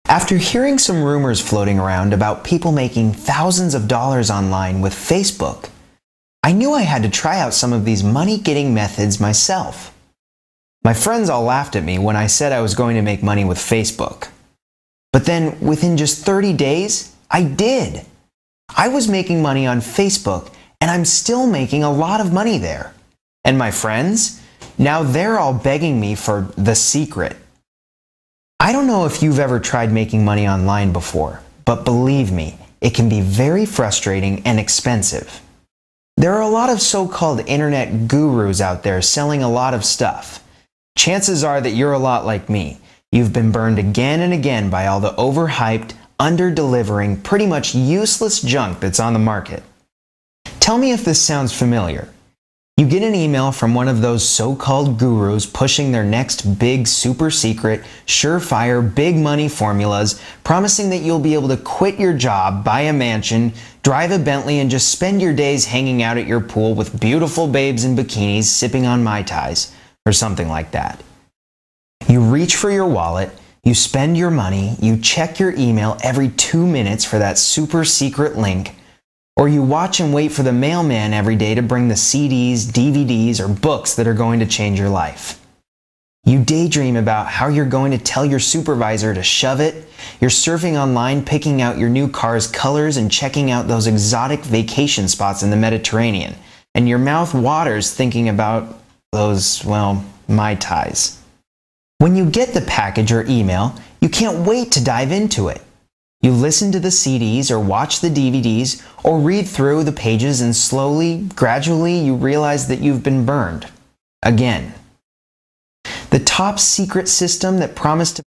After hearing some rumors floating around about people making thousands of dollars online with Facebook, I knew I had to try out some of these money-getting methods myself. My friends all laughed at me when I said I was going to make money with Facebook. But then, within just 30 days, I did. I was making money on Facebook, and I'm still making a lot of money there. And my friends? Now they're all begging me for the secret. I don't know if you've ever tried making money online before, but believe me, it can be very frustrating and expensive. There are a lot of so-called internet gurus out there selling a lot of stuff. Chances are that you're a lot like me. You've been burned again and again by all the overhyped, under-delivering, pretty much useless junk that's on the market. Tell me if this sounds familiar. You get an email from one of those so-called gurus pushing their next big, super secret, surefire, big money formulas, promising that you'll be able to quit your job, buy a mansion, drive a Bentley, and just spend your days hanging out at your pool with beautiful babes in bikinis sipping on Mai Tais, or something like that. You reach for your wallet, you spend your money, you check your email every 2 minutes for that super secret link, or you watch and wait for the mailman every day to bring the CDs, DVDs, or books that are going to change your life. You daydream about how you're going to tell your supervisor to shove it. You're surfing online, picking out your new car's colors and checking out those exotic vacation spots in the Mediterranean. And your mouth waters thinking about those, well, Mai Tais. When you get the package or email, you can't wait to dive into it. You listen to the CDs or watch the DVDs or read through the pages, and slowly, gradually, you realize that you've been burned. Again. The top secret system that promised to